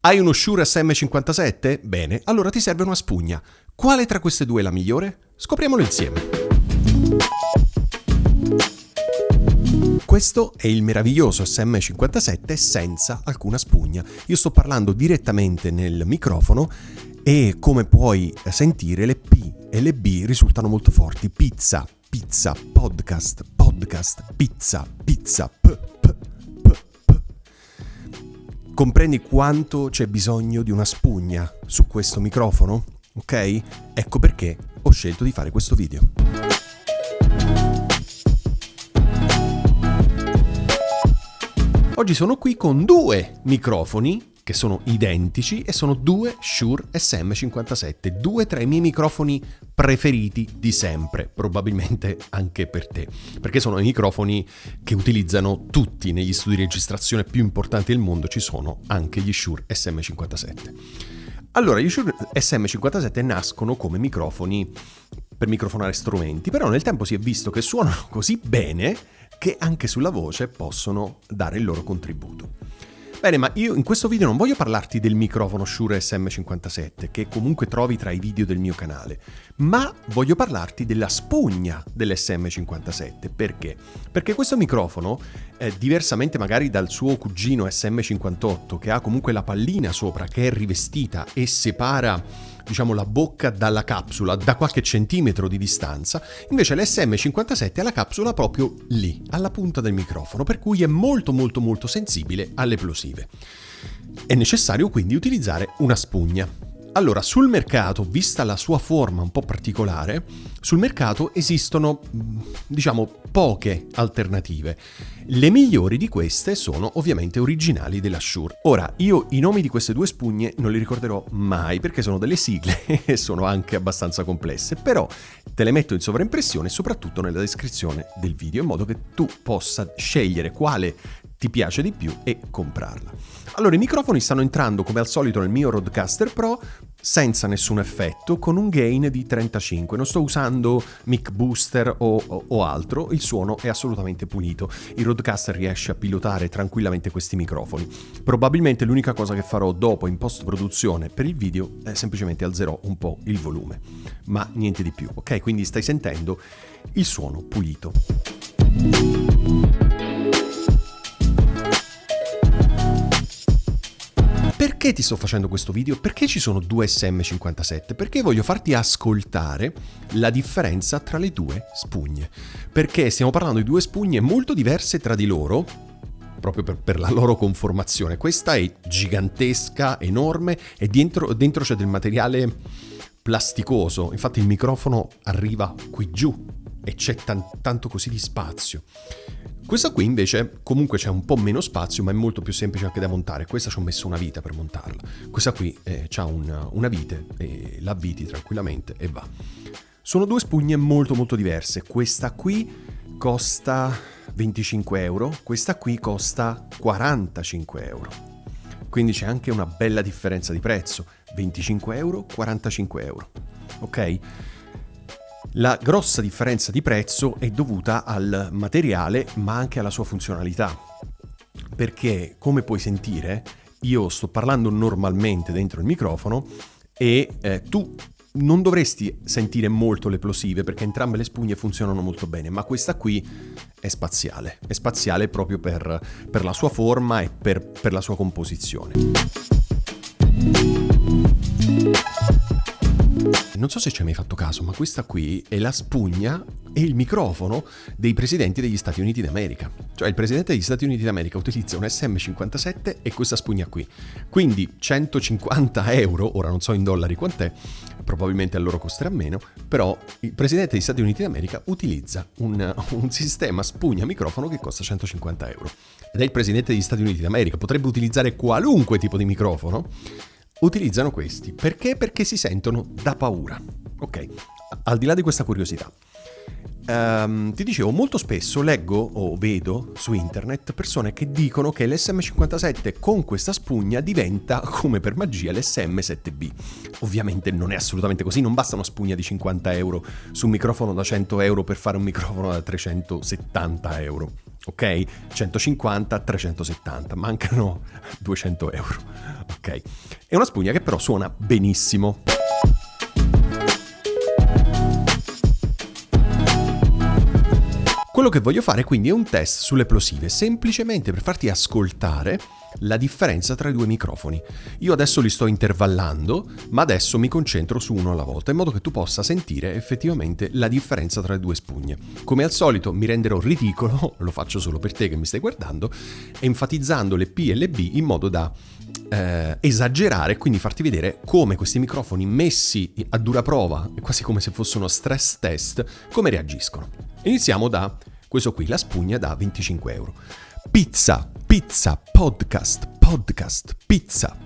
Hai uno Shure SM57? Bene, allora ti serve una spugna. Quale tra queste due è la migliore? Scopriamolo insieme. Questo è il meraviglioso SM57 senza alcuna spugna. Io sto parlando direttamente nel microfono e come puoi sentire le P e le B risultano molto forti. Pizza, pizza, podcast, podcast, pizza, pizza, p. Comprendi quanto c'è bisogno di una spugna su questo microfono? Ok? Ecco perché ho scelto di fare questo video. Oggi sono qui con due microfoni che sono identici e sono due Shure SM57, due tra i miei microfoni preferiti di sempre, probabilmente anche per te, perché sono i microfoni che utilizzano tutti negli studi di registrazione più importanti del mondo, ci sono anche gli Shure SM57. Allora, gli Shure SM57 nascono come microfoni per microfonare strumenti, però nel tempo si è visto che suonano così bene che anche sulla voce possono dare il loro contributo. Bene, ma io in questo video non voglio parlarti del microfono Shure SM57, che comunque trovi tra i video del mio canale, ma voglio parlarti della spugna dell'SM57. Perché? Perché questo microfono, diversamente magari dal suo cugino SM58, che ha comunque la pallina sopra che è rivestita e separa, diciamo, la bocca dalla capsula da qualche centimetro di distanza, invece l'SM57 ha la capsula proprio lì, alla punta del microfono, per cui è molto sensibile alle plosive. È necessario quindi utilizzare una spugna. Allora, sul mercato, vista la sua forma un po' particolare, sul mercato esistono, diciamo, poche alternative. Le migliori di queste sono ovviamente originali della Shure. Ora, io i nomi di queste due spugne non li ricorderò mai perché sono delle sigle e sono anche abbastanza complesse, però te le metto in sovraimpressione soprattutto nella descrizione del video in modo che tu possa scegliere quale ti piace di più e comprarla. Allora, i microfoni stanno entrando come al solito nel mio Rodecaster Pro senza nessun effetto, con un gain di 35. Non sto usando mic booster o altro, il suono è assolutamente pulito. Il Rodecaster riesce a pilotare tranquillamente questi microfoni. Probabilmente l'unica cosa che farò dopo in post-produzione per il video è semplicemente alzerò un po' il volume, ma niente di più, ok? Quindi stai sentendo il suono pulito. Perché ti sto facendo questo video? Perché ci sono due SM57? Perché voglio farti ascoltare la differenza tra le due spugne. Perché stiamo parlando di due spugne molto diverse tra di loro, proprio per la loro conformazione. Questa è gigantesca, enorme, e dentro c'è del materiale plasticoso. Infatti il microfono arriva qui giù e c'è tanto così di spazio. Questa qui invece comunque c'è un po' meno spazio, ma è molto più semplice anche da montare. Questa ci ho messo una vita per montarla. Questa qui c'ha una vite e la avviti tranquillamente e va. Sono due spugne molto diverse. Questa qui costa 25 euro, questa qui costa 45 euro. Quindi c'è anche una bella differenza di prezzo. 25 euro, 45 euro. Ok? La grossa differenza di prezzo è dovuta al materiale ma anche alla sua funzionalità, perché come puoi sentire io sto parlando normalmente dentro il microfono e tu non dovresti sentire molto le plosive perché entrambe le spugne funzionano molto bene, ma questa qui è spaziale proprio per la sua forma e per la sua composizione. Non so se ci hai mai fatto caso, ma questa qui è la spugna e il microfono dei presidenti degli Stati Uniti d'America. Cioè il presidente degli Stati Uniti d'America utilizza un SM57 e questa spugna qui. Quindi 150 euro, ora non so in dollari quant'è, probabilmente a loro costerà meno, però il presidente degli Stati Uniti d'America utilizza un sistema spugna microfono che costa 150 euro. Ed è il presidente degli Stati Uniti d'America, potrebbe utilizzare qualunque tipo di microfono. Utilizzano questi. Perché? Perché si sentono da paura. Ok, al di là di questa curiosità. ti dicevo, molto spesso leggo o vedo su internet persone che dicono che l'SM57 con questa spugna diventa, come per magia, l'SM7B. Ovviamente non è assolutamente così, non basta una spugna di 50 euro su un microfono da 100 euro per fare un microfono da 370 euro. Ok? 150, 370, mancano 200 euro. Ok? È una spugna che però suona benissimo. Quello che voglio fare quindi è un test sulle plosive, semplicemente per farti ascoltare la differenza tra i due microfoni. Io adesso li sto intervallando, ma adesso mi concentro su uno alla volta, in modo che tu possa sentire effettivamente la differenza tra le due spugne. Come al solito mi renderò ridicolo, lo faccio solo per te che mi stai guardando, enfatizzando le P e le B in modo da esagerare, quindi farti vedere come questi microfoni messi a dura prova, quasi come se fosse uno stress test, come reagiscono. Iniziamo da questo qui, la spugna da 25 euro. Pizza, podcast, pizza.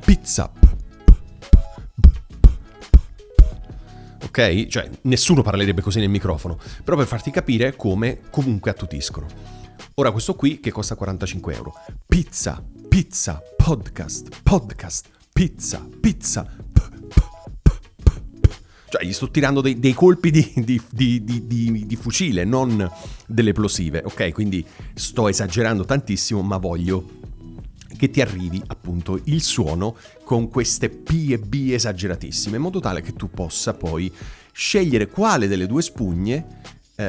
Ok? Cioè, nessuno parlerebbe così nel microfono, però per farti capire come comunque attutiscono. Ora questo qui che costa 45 euro. Pizza, podcast, pizza. Cioè, gli sto tirando dei colpi di fucile, non delle plosive, ok? Quindi sto esagerando tantissimo, ma voglio che ti arrivi appunto il suono con queste P e B esageratissime, in modo tale che tu possa poi scegliere quale delle due spugne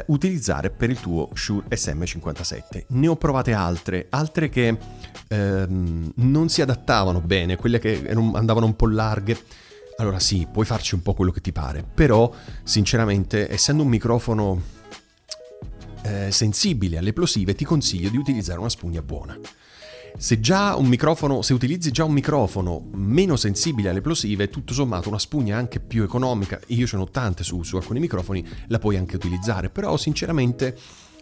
utilizzare per il tuo Shure SM57. Ne ho provate altre che non si adattavano bene, quelle che andavano un po' larghe. Allora sì, puoi farci un po' quello che ti pare, però sinceramente, essendo un microfono sensibile alle plosive, ti consiglio di utilizzare una spugna buona. Se utilizzi già un microfono meno sensibile alle plosive, tutto sommato una spugna anche più economica, e io ce n'ho tante su alcuni microfoni, la puoi anche utilizzare, però sinceramente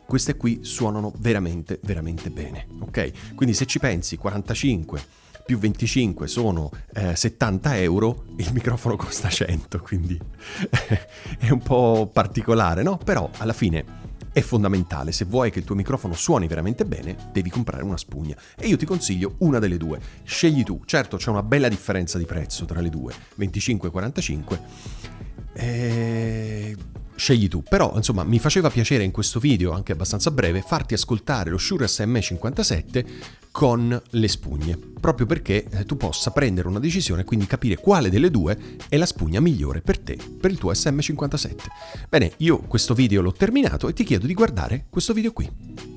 queste qui suonano veramente, veramente bene, ok? Quindi se ci pensi, 45 più 25 sono 70 euro, il microfono costa 100, quindi è un po' particolare, no? Però alla fine è fondamentale, se vuoi che il tuo microfono suoni veramente bene, devi comprare una spugna. E io ti consiglio una delle due, scegli tu. Certo, c'è una bella differenza di prezzo tra le due, 25 e 45, scegli tu. Però insomma mi faceva piacere in questo video, anche abbastanza breve, farti ascoltare lo Shure SM57 con le spugne, proprio perché tu possa prendere una decisione e quindi capire quale delle due è la spugna migliore per te, per il tuo SM57. Bene, io questo video l'ho terminato e ti chiedo di guardare questo video qui.